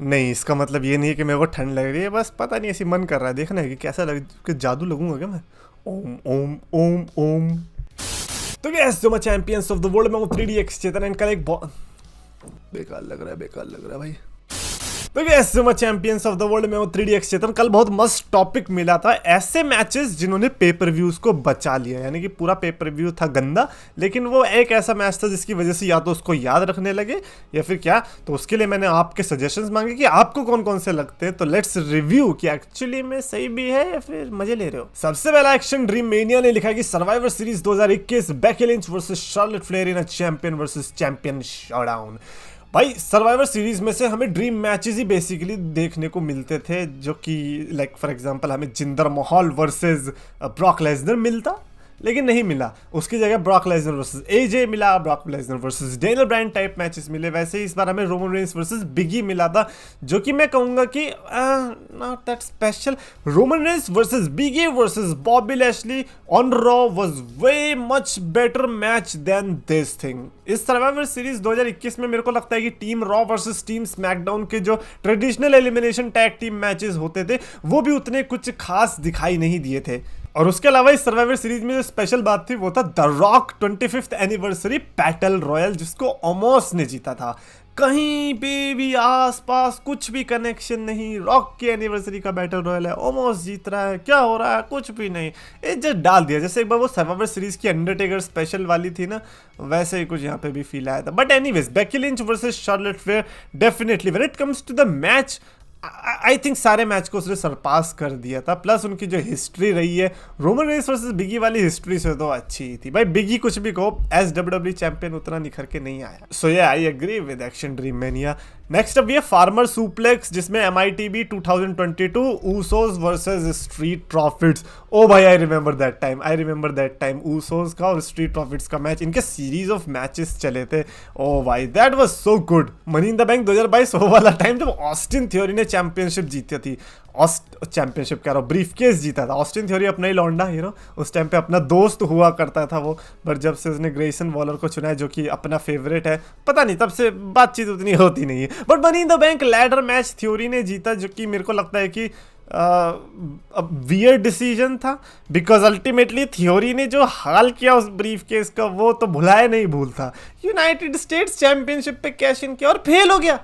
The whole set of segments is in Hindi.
नहीं, इसका मतलब ये नहीं है कि मेरे को ठंड लग रही है, बस पता नहीं ऐसी मन कर रहा है, देखना है कि कैसा लग कि जादू लगूंगा क्या मैं। ओम ओम ओम ओम। तो गैस जो मैं चैंपियंस ऑफ द वर्ल्ड में हूँ 3DX चेतन एंड कल एक बहुत बेकार लग रहा है, बेकार लग रहा है भाई। तो गैस जो मैं चैंपियंस ऑफ द वर्ल्ड में हूँ 3DX चेतन, कल बहुत मस्त टॉपिक मिला था, ऐसे मैचेस जिन्होंने पेपर व्यूज को बचा लिया, यानी कि पूरा पेपर व्यू था गंदा, लेकिन वो एक ऐसा मैच था जिसकी वजह से या तो उसको याद रखने लगे या फिर क्या। तो उसके लिए मैंने आपके सजेशंस मांगे कि आपको कौन कौन से लगते हैं, तो लेट्स रिव्यू कि एक्चुअली में सही भी है या फिर मजे ले रहे हो। सबसे पहला एक्शन ड्रीम मेनिया ने लिखा कि survivor Series 2021 Beki Lynch versus Charlotte flare in a champion versus champion showdown. भाई सर्वाइवर सीरीज में से हमें ड्रीम मैचेस ही बेसिकली देखने को मिलते थे, जो कि लाइक फॉर एग्जांपल हमें जिंदर महल वर्सेस ब्रॉक लेसनर मिलता, लेकिन नहीं मिला। उसकी जगह ब्रॉक लेसनर वर्सेस एजे मिला, Brock Lesnar versus Daniel Bryan type matches मिले। वैसे ही इस बार हमें रोमन रेंस वर्सेस बिगी मिला था, जो कि मैं कहूंगा कि not that special. Roman Reigns versus Big E versus Bobby Lashley on Raw was way much better match than this thing. इस सर्वाइवर सीरीज 2021 में मेरे को लगता है कि team Raw versus team SmackDown के जो traditional elimination tag team matches होते थे वो भी उतने कुछ खास दिखाई नहीं दिए थे। और उसके अलावा इस सर्वाइवर सीरीज में जो स्पेशल बात थी वो था the rock 25th anniversary battle royal, जिसको ओमोस ने जीता था। कहीं पे भी आसपास कुछ भी कनेक्शन नहीं, रॉक की एनिवर्सरी का बैटल रॉयल है, ओमोस जीत रहा है, क्या हो रहा है, कुछ भी नहीं। ये जस्ट डाल दिया, जैसे एक बार वो सर्वाइवर सीरीज की अंडरटेकर स्पेशल वाली थी ना, वैसे ही कुछ यहाँ पे भी फील आया था। But anyways Becky Lynch versus Charlotte Flair definitely when it comes to the match I think सारे मैच को उसने सरपास कर दिया था। प्लस उनकी जो हिस्ट्री रही है रोमन रेंस वर्सेस बिगी वाली हिस्ट्री से तो अच्छी ही थी भाई। बिगी कुछ भी कहो एज डब्ल्यूडब्ल्यू चैंपियन उतना निखर के नहीं आया। So yeah I agree with Action Dream Mania. Next अब ये फार्मर सुप्लेक्स जिसमें MITB 2022 Usos versus Street Profits. ओ भाई I remember that time Usos का और स्ट्रीट प्रॉफिट्स का मैच, इनके सीरीज ऑफ मैचेस चले थे। ओ भाई that was so good. Money in the bank 2022 वो वाला टाइम जब ऑस्टिन थ्योरी ने चैंपियनशिप जीती थी, चैंपियनशिप कह रहा हूँ, ब्रीफ केस जीता था। ऑस्टिन थ्योरी अपना ही लौंडा हीरो, उस टाइम पे अपना दोस्त हुआ करता था वो, बट जब से उसने ग्रेसन वॉलर को चुना है जो कि अपना फेवरेट है, पता नहीं तब से बातचीत उतनी होती नहीं है। But money in the bank ladder match theory ने जीता, जो कि मेरे को लगता है कि वियर्ड डिसीजन था, बिकॉज अल्टीमेटली थ्योरी ने जो हाल किया उस ब्रीफ केस का वो तो भुलाए नहीं भूलता। यूनाइटेड स्टेट्स चैंपियनशिप पे कैश इन किया और फेल हो गया।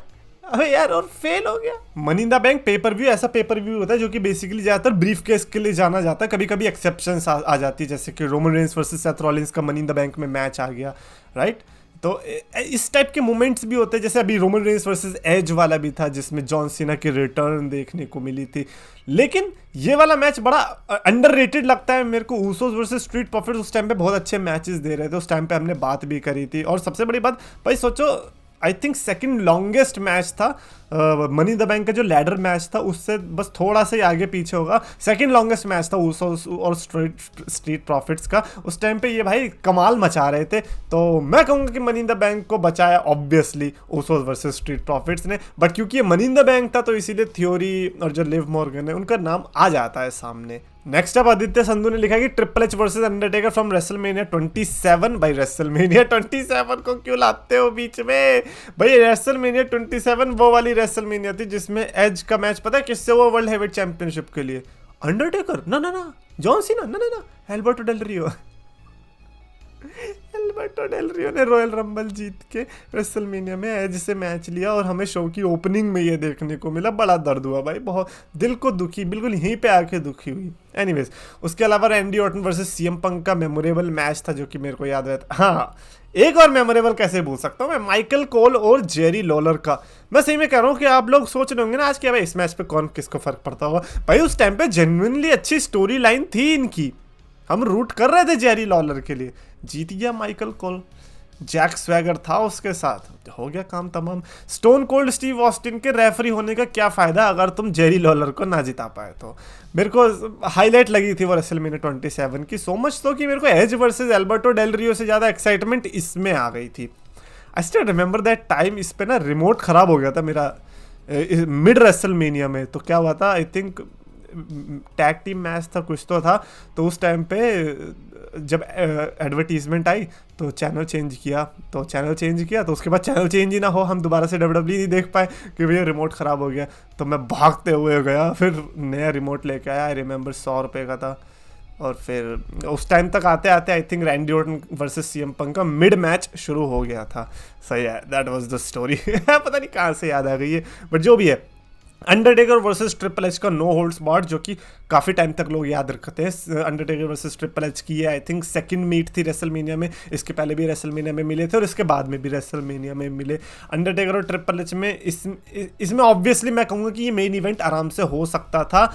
अबे यार और फेल हो गया। Money in the bank pay per view ऐसा पेपर व्यू होता है जो कि बेसिकली ज्यादातर ब्रीफ केस के लिए जाना जाता है। कभी कभी एक्सेप्शंस आ जाती है, जैसे कि Roman Reigns versus Seth Rollins का मनी इन द बैंक में मैच आ गया, राइट। तो इस टाइप के मोमेंट्स भी होते हैं, जैसे अभी रोमन रेंस वर्सेस एज वाला भी था जिसमें जॉन सीना की रिटर्न देखने को मिली थी। लेकिन ये वाला मैच बड़ा अंडररेटेड लगता है मेरे को। ऊसोस वर्सेस स्ट्रीट प्रॉफिट्स उस टाइम पे बहुत अच्छे मैचेस दे रहे थे, उस टाइम पे हमने बात भी करी थी। और सबसे बड़ी बात भाई सोचो, I think second longest match था मनी द बैंक का जो लैडर मैच था, उससे बस थोड़ा सा ही आगे पीछे होगा। सेकंड लॉन्गेस्ट मैच था ऊसोस और स्ट्रीट प्रॉफिट्स का। उस टाइम पे ये भाई कमाल मचा रहे थे, तो मैं कहूँगा कि मनी इन द बैंक को बचाया obviously Usos versus Street profits ने। बट क्योंकि ये मनी इन द बैंक था तो इसीलिए थ्योरी और जो लिव मॉर्गन है उनका नाम आ जाता है सामने। नेक्स्ट अब आदित्य संधू ने लिखा कि triple H versus Undertaker from WrestleMania 27। भाई रेसलमेनिया 27 को क्यों लाते हो बीच में भाई? रेसलमेनिया 27 वो वाली रेसलमेनिया थी जिसमें एज का मैच पता है किससे हुआ वर्ल्ड हेवीवेट चैंपियनशिप के लिए? अंडरटेकर ना जॉन सीना ना एल्बर्टो डेल रियो। एल्बर्टो डेल रियो ने रॉयल रंबल जीत के रेसलमेनिया में एज से मैच लिया और हमें शो की ओपनिंग में ये देखने को मिला। बड़ा दर्द हुआ भाई, बहुत दिल को दुखी, बिल्कुल यहीं पे आके दुखी हुई। एनीवेज उसके अलावा Randy Orton versus CM Punk का मेमोरेबल मैच था जो कि मेरे को याद रहता। हाँ एक और मेमोरेबल कैसे भूल सकता हूँ मैं, माइकल कोल और जेरी लॉलर का। मैं सही में कह रहा हूँ कि आप लोग सोच रहे होंगे ना आज क्या भाई इस मैच पे कौन किसको फर्क पड़ता होगा। भाई उस टाइम पे जेन्युइनली अच्छी स्टोरी लाइन थी इनकी, हम रूट कर रहे थे जेरी लॉलर के लिए। जीत गया माइकल कोल, जैक स्वैगर था उसके साथ, हो गया काम तमाम। स्टोन कोल्ड स्टीव ऑस्टिन के रेफरी होने का क्या फायदा अगर तुम जेरी लॉलर को ना जिता पाए। तो मेरे को हाईलाइट लगी थी वो रेसलमेनिया 27 की, सो मच तो कि मेरे को एज वर्सेस एल्बर्टो डेल रियो से ज़्यादा एक्साइटमेंट इसमें आ गई थी। I still remember that time. इस पे ना रिमोट ख़राब हो गया था मेरा मिड रेसलमेनिया में। तो क्या हुआ था, I think tag team match था, कुछ तो था। तो उस टाइम पे जब एडवर्टीजमेंट आई तो चैनल चेंज किया, तो उसके बाद चैनल चेंज ही ना हो, हम दोबारा से WWE नहीं देख पाए कि भैया रिमोट ख़राब हो गया। तो मैं भागते हुए गया, फिर नया रिमोट लेके आया। आई रिमेंबर 100 रुपये का था। और फिर उस टाइम तक आते आते I think Randy Orton versus CM पंक का मिड मैच शुरू हो गया था। सही है, दैट वाज द स्टोरी। पता नहीं कहाँ से याद आ गई है, बट जो भी है, अंडरटेकर वर्सेस ट्रिपल एच का नो होल्ड्स बार्ड, जो कि काफ़ी टाइम तक लोग याद रखते हैं। अंडरटेकर वर्सेस ट्रिपल एच की आई थिंक सेकंड मीट थी रेसलमेनिया में। इसके पहले भी रेसलमेनिया में मिले थे और इसके बाद में भी रेसलमेनिया में मिले। अंडरटेकर और ट्रिपल एच में इसमें ऑब्वियसली मैं कहूँगा कि ये मेन इवेंट आराम से हो सकता था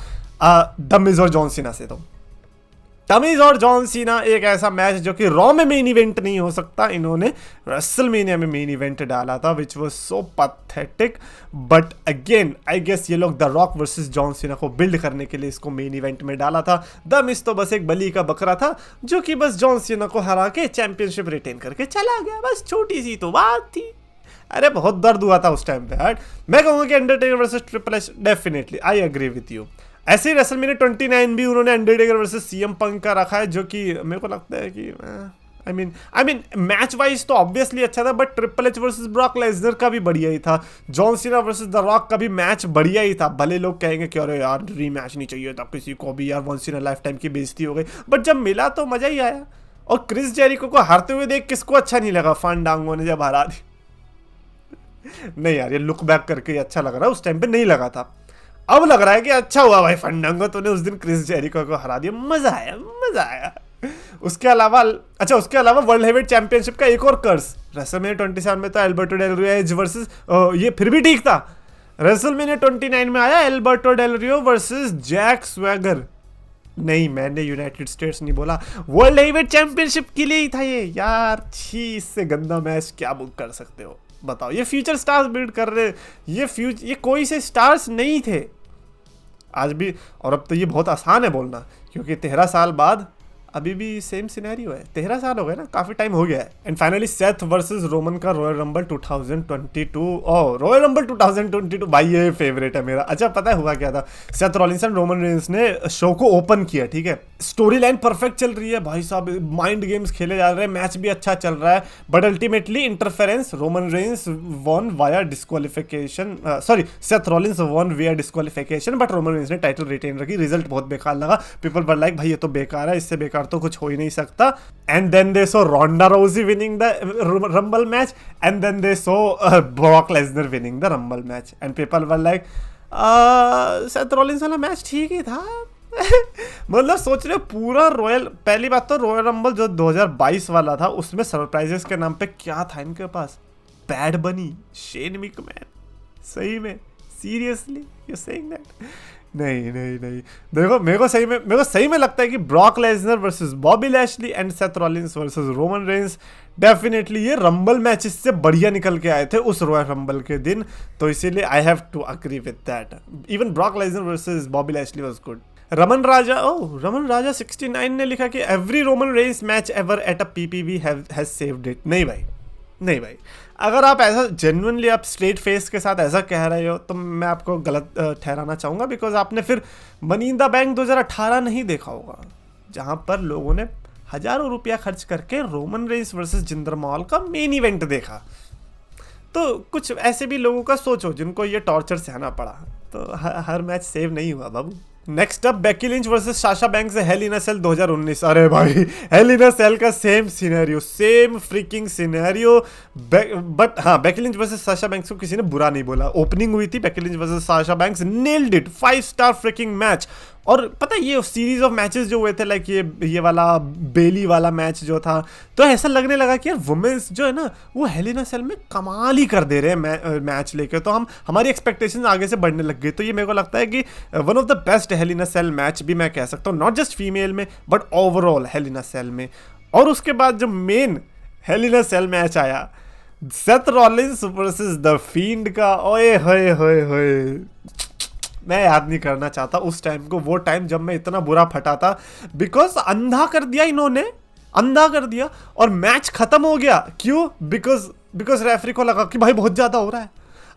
द मिज और जॉन सीना से। तो तमीज और जॉन सीना एक ऐसा मैच जो कि रॉ में मेन इवेंट नहीं हो सकता, इन्होंने रेसलमेनिया में मेन इवेंट डाला था, which was so pathetic. But again I guess ये लोग the rock versus John Cena को बिल्ड करने के लिए इसको मेन इवेंट में डाला था। द मिज तो बस एक बली का बकरा था जो कि बस जॉन सीना को हरा के चैंपियनशिप रिटेन करके चला गया, बस छोटी सी तो बात थी। अरे बहुत दर्द हुआ था उस टाइम पे यार। मैं कहूँगा कि Undertaker versus triple H, definitely I agree with you. ऐसे ही रेसलमेनिया 29 भी उन्होंने अंडरटेकर वर्सेस CM पंक का रखा है, जो कि मेरे को लगता है कि आई मीन मैच वाइज तो ऑब्वियसली अच्छा था, but triple H versus Brock Lesnar का भी बढ़िया ही था। John Cena versus the rock का भी मैच बढ़िया ही था। भले लोग कहेंगे कि अरे यार रीमैच नहीं चाहिए था किसी को भी, यार once in a lifetime की बेइज्जती हो गई, बट जब मिला तो मजा ही आया। और क्रिस जेरिको को हारते हुए देख किसको अच्छा नहीं लगा? फंडांगो ने जब हरा दी। नहीं यार, ये लुक बैक करके अच्छा लग रहा है, उस टाइम पे नहीं लगा था। अब लग रहा है कि अच्छा हुआ भाई फंडांगो तूने उस दिन क्रिस जेरिको को हरा दिया, मजा आया। उसके अलावा वर्ल्ड हेवीवेट चैंपियनशिप का एक और कर्स रेसलमेनिया 27 में तो एल्बर्टो डेल रियो एज वर्सेस, ये फिर भी ठीक था। रेसलमेनिया 29 में आया एल्बर्टो डेल रियो वर्सेस जैक स्वैगर। नहीं, मैंने यूनाइटेड स्टेट्स नहीं बोला, वर्ल्ड हेवीवेट चैंपियनशिप के लिए ही था ये यार। छी, इससे गंदा मैच क्या बुक कर सकते हो बताओ? ये फ्यूचर स्टार्स बिल्ड कर रहे, ये कोई से स्टार्स नहीं थे आज भी। और अब तो ये बहुत आसान है बोलना, क्योंकि 13 साल बाद अभी भी सेम सिनेरियो है। 13 साल हो गए ना, काफी टाइम हो गया है। And finally Seth versus Roman का रॉयल रंबल 2022। रॉयल रंबल 2022 भाई ये फेवरेट है मेरा। अच्छा पता है हुआ क्या था? Seth Rollins and Roman Reigns ने शो को ओपन किया, ठीक है। स्टोरी लाइन परफेक्ट चल रही है भाई साहब, माइंड गेम्स खेले जा रहे हैं, मैच भी अच्छा चल रहा है, but ultimately interference, Roman Reigns won via disqualification, sorry Seth Rollins won via disqualification, but Roman Reigns ने टाइटल रिटेन रखी। रिजल्ट बहुत बेकार लगा, पीपल वर लाइक भाई ये तो बेकार है, इससे बेकार तो कुछ हो ही नहीं सकता। And then they saw Ronda Rousey winning the Rumble match, and then they saw Brock Lesnar winning the Rumble match, and people were like Seth Rollins वाला मैच ठीक ही था। मतलब सोच रहे पूरा रॉयल, पहली बात तो रॉयल रंबल जो 2022 वाला था उसमें सरप्राइजेस के नाम पे क्या था इनके पास? बैड बनी, शेन मिकमैन, सही में सीरियसली यू सेइंग दैट? नहीं देखो, मेरे को सही में लगता है कि Brock Lesnar versus Bobby Lashley and Seth Rollins versus Roman Reigns, definitely ये रंबल मैचेस से बढ़िया निकल के आए थे उस रॉयल रंबल के दिन। तो इसीलिए I have to agree with that. Even Brock Lesnar versus Bobby Lashley was good. Raman Raja 69 ने लिखा कि every Roman Reigns match ever at a PPV has saved it. नहीं भाई, अगर आप ऐसा जेन्युइनली आप स्ट्रेट फेस के साथ ऐसा कह रहे हो तो मैं आपको गलत ठहराना चाहूँगा, बिकॉज आपने फिर मनी इन द बैंक 2018 नहीं देखा होगा, जहाँ पर लोगों ने हजारों रुपया खर्च करके रोमन रेंस वर्सेस जिंदर महल का मेन इवेंट देखा। तो कुछ ऐसे भी लोगों का सोचो जिनको ये टॉर्चर सहना पड़ा, तो हर मैच सेव नहीं हुआ बाबू। Next up Becky Lynch versus Sasha Banks Hell in a Cell 2019। अरे भाई हेल इन अ सेल का सेम फ्रीकिंग सिनेरियो। बट हाँ, Becky Lynch versus Sasha Banks को किसी ने बुरा नहीं बोला। ओपनिंग हुई थी Becky Lynch versus Sasha Banks, nailed it, 5 star freaking match. और पता है ये सीरीज ऑफ मैचेस जो हुए थे, लाइक ये वाला बेली वाला मैच जो था, तो ऐसा लगने लगा कि यार वुमेन्स जो है ना वो हेल इन अ सेल में कमाल ही कर दे रहे हैं मैच लेके। तो हमारी एक्सपेक्टेशंस आगे से बढ़ने लग गई। तो ये मेरे को लगता है कि one of the best Hell in a Cell match भी मैं कह सकता हूँ, नॉट जस्ट फीमेल में but overall Hell in a Cell में। और उसके बाद जो main Hell in a Cell match आया Seth Rollins versus the Fiend का, ओए होए मैं याद नहीं करना चाहता उस टाइम को, वो टाइम जब मैं इतना बुरा फटा था, बिकॉज अंधा कर दिया इन्होंने, अंधा कर दिया और मैच खत्म हो गया। क्यों? बिकॉज रेफरी को लगा कि भाई बहुत ज्यादा हो रहा है।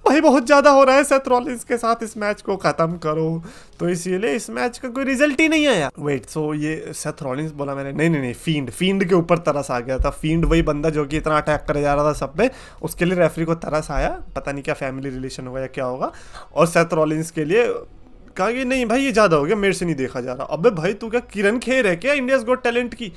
भाई बहुत ज़्यादा हो रहा है सेथ रॉलिंस के साथ, इस मैच को ख़त्म करो। तो इसीलिए इस मैच का कोई रिजल्ट ही नहीं आया। वेट, सो ये सेथ रॉलिंस बोला मैंने? नहीं नहीं नहीं, फील्ड के ऊपर तरस आ गया था। फील्ड वही बंदा जो कि इतना अटैक करे जा रहा था सब पे, उसके लिए रेफरी को तरस आया, पता नहीं क्या फैमिली रिलेशन होगा या क्या होगा, और सेथ रॉलिंस के लिए कहा कि नहीं भाई ये ज़्यादा हो गया, मेरे से नहीं देखा जा रहा। अबे भाई तू क्या किरण खेर है क्या इंडियाज गॉट टैलेंट की,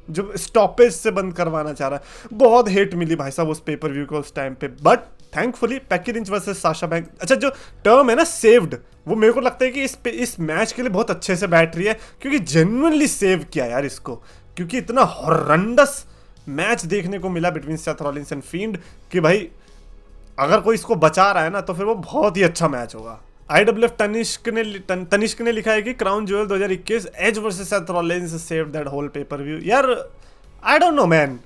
जो स्टॉपेज से बंद करवाना चाह रहा है? बहुत हेट मिली भाई साहब उस पेपर व्यू को उस टाइम पे, but thankfully Beki Lynch versus Sasha banks, अच्छा जो टर्म है ना सेव्ड, वो मेरे को लगता है कि इस मैच के लिए बहुत अच्छे से बैठ रही है, क्योंकि जेन्युइनली सेव किया यार इसको, क्योंकि इतना हॉरंडस मैच देखने को मिला between Seth Rollins and field कि भाई अगर कोई इसको बचा रहा है ना तो फिर वो बहुत ही अच्छा मैच होगा। IWF तनिष्क ने लिखा है कि Crown Jewel 2021 Edge versus Seth Rollins saved that whole pay per view. यार I don't know man,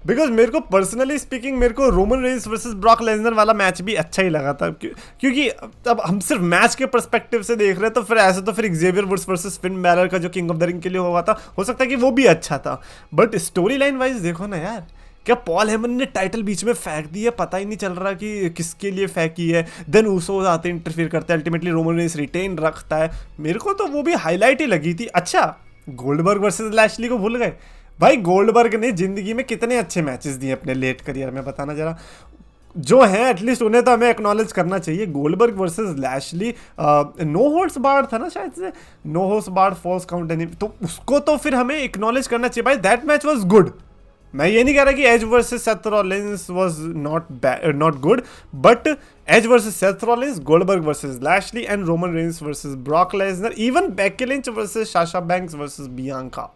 because मेरे को पर्सनली स्पीकिंग मेरे को Roman Reigns versus Brock Lesnar वाला मैच भी अच्छा ही लगा था, क्योंकि अब हम सिर्फ मैच के पर्सपेक्टिव से देख रहे हैं, तो फिर ऐसे तो फिर Xavier Woods versus Finn Balor का जो किंग ऑफ द रिंग के लिए हुआ था, हो सकता है कि वो भी अच्छा था, बट स्टोरी लाइन वाइज देखो ना यार, क्या पॉल हेमन ने टाइटल बीच में फेंक दी है, पता ही नहीं चल रहा कि किसके लिए फेंकी है, देन ऊसोस आते इंटरफेयर करते हैं, अल्टीमेटली रोमन रेंस रिटेन रखता है। मेरे को तो वो भी हाईलाइट ही लगी थी। अच्छा गोल्डबर्ग वर्सेस लैशली को भूल गए? भाई गोल्डबर्ग ने जिंदगी में कितने अच्छे मैचेस दिए अपने लेट करियर में, बताना जरा, जो हैं एटलीस्ट उन्हें तो हमें एक्नॉलेज करना चाहिए। Goldberg versus Lashley no holds barred था ना शायद से, no holds barred falls count any, तो उसको तो फिर हमें एक्नॉलेज करना चाहिए भाई, दैट मैच वाज गुड। मैं ये नहीं कह रहा कि Edge versus Seth Rollins was not good, but Edge versus Seth Rollins, Goldberg versus Lashley and Roman Reigns versus Brock Lesnar, even Becky Lynch versus Sasha Banks versus Bianca,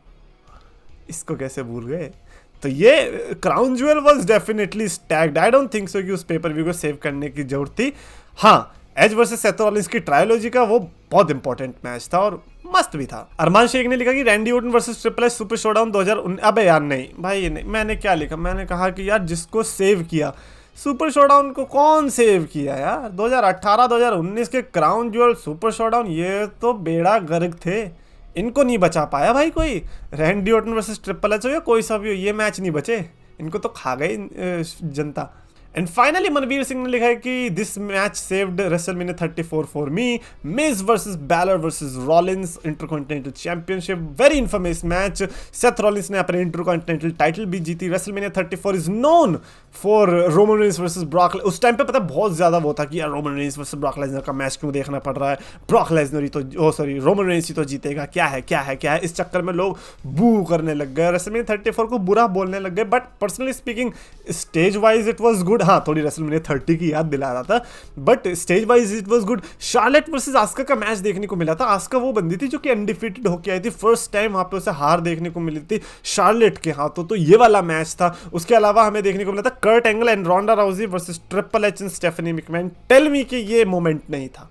इसको कैसे भूल गए? तो ये Crown Jewel was definitely staged. I don't think so कि उस पेपर व्यू को सेव करने की जरूरत थी। हाँ, एज वर्सेस सेथ रॉलिंस की ट्रायोलॉजी का वो बहुत इंपॉर्टेंट मैच था और मस्त भी था। अरमान शेख ने लिखा कि Randy Orton versus triple H super showdown 2019। अबे यार नहीं भाई, नहीं, मैंने क्या लिखा, मैंने कहा कि यार जिसको सेव किया सुपर शोडाउन को, कौन सेव किया यार? 2018-2019 के क्राउन ज्वेल सुपर शोडाउन, ये तो बेड़ा गर्क थे, इनको नहीं बचा पाया भाई कोई। Randy Orton versus triple H हो या कोई सा भी हो, ये मैच नहीं बचे, इनको तो खा गई जनता। एंड फाइनली मनवीर सिंह ने लिखा है कि this match saved WrestleMania 34 for me, Miz versus Balor versus Rollins Intercontinental Championship, very infamous match. Seth Rollins ने अपने इंटरकॉन्टिनेंटल टाइटल भी जीती। WrestleMania 34 is known for Roman Reigns versus Brock. उस टाइम पे पता है बहुत ज्यादा वो था कि यार Roman Reigns versus Brock Lesnar का मैच क्यों देखना पड़ रहा है, ब्रॉक लेसनर ही तो रोमन रेंस ही तो जीतेगा, क्या है, इस चक्कर में लोग बू करने लग गए, रेसलमेनिया 34 को बुरा बोलने लग गए। But personally speaking stage wise it was good. हाँ, थोड़ी रेसलमेनिया 30 की याद दिला रहा था, but stage wise it was good. Charlotte versus Asuka का मैच देखने को मिला था। आस्का वो बंदी थी जो कि अनडिफीटेड होके आई थी, फर्स्ट टाइम वहां पे उसे हार देखने को मिली थी शार्लेट के हाथों, तो ये वाला मैच था। उसके अलावा हमें देखने को मिला था Kurt Angle and Ronda Rousey versus triple H and Stephanie McMahon. Tell me कि ये मोमेंट नहीं था।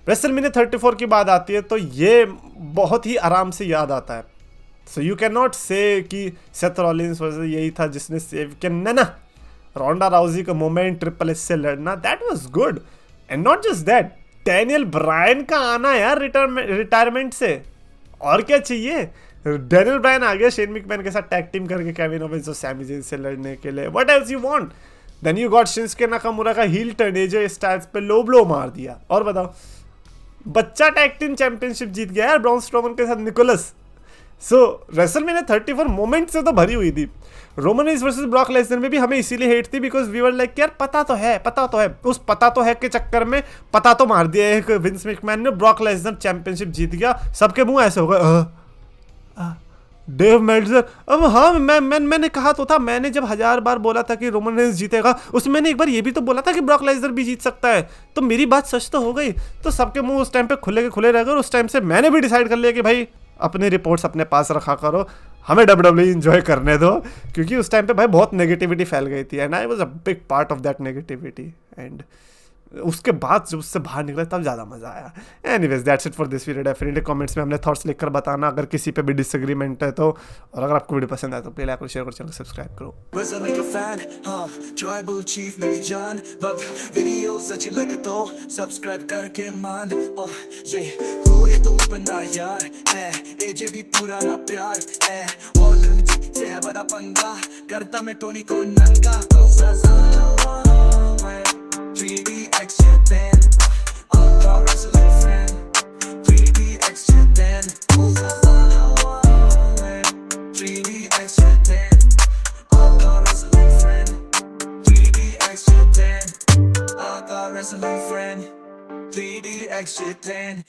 रेसलमेनिया 34 की बात आती है तो ये बहुत ही आराम से याद आता है। सो यू कैन नॉट से कि सेथ रॉलिंस वर्सेस यही था जिसने सेव किया, ना, रोंडा राउजी का मोमेंट ट्रिपल एच से लड़ना, that was good. And not just that, Daniel Bryan का आना यार रिटायरमेंट से, और क्या चाहिए? डैनियल ब्रायन आ गया शेन मैकमैन के साथ टैग टीम करके केविन ओवेंस और सैमी ज़ेन से लड़ने के लिए। What else you want? Then you got Shinsuke Nakamura का हील टर्न, एजे स्टाइल्स पे लो ब्लो मार दिया, और बताओ बच्चा टैग टीम चैंपियनशिप जीत गया यार ब्रॉन स्ट्रोमन के साथ निकोलस। सो रेसलमेनिया 34 मोमेंट से तो भरी हुई थी। Roman Reigns versus Brock Lesnar में भी हमें इसीलिए हेट थी बिकॉज वी वर लाइक यार पता तो है, उस पता तो है के चक्कर में पता तो मार दिया एक विंस मैकमैन ने, ब्रॉक लेसनर चैंपियनशिप जीत गया, सबके मुंह ऐसे हो गए डेव मेल्टजर। अब हाँ, मैंने कहा तो था, मैंने जब 1000 बार बोला था कि रोमन रेंस जीतेगा, उसमें मैंने एक बार ये भी तो बोला था कि ब्रॉक लेसनर भी जीत सकता है, तो मेरी बात सच तो हो गई। तो सबके मुंह उस टाइम पे खुले के खुले रह गए, और उस टाइम से मैंने भी डिसाइड कर लिया कि भाई अपने रिपोर्ट्स अपने पास रखा करो, हमें WWE एंजॉय करने दो, क्योंकि उस टाइम पे भाई बहुत नेगेटिविटी फैल गई थी and I was a big part of that negativity. And उसके बाद जब उससे बाहर निकला तब ज़्यादा मज़ा आया। Anyways that's it for this video. Definitely comments में अपने थॉट्स लिखकर बताना अगर किसी पे भी डिसएग्रीमेंट है तो, और अगर आपको वीडियो पसंद आए तो प्लीज लाइक और शेयर करो, चैनल सब्सक्राइब करो। करता मैं टोनी को नंगा extra thin. Akka wrestling friend. 3D extra thin. 3D extra thin. Akka wrestling friend. 3D extra thin. Akka wrestling friend. 3D extra thin.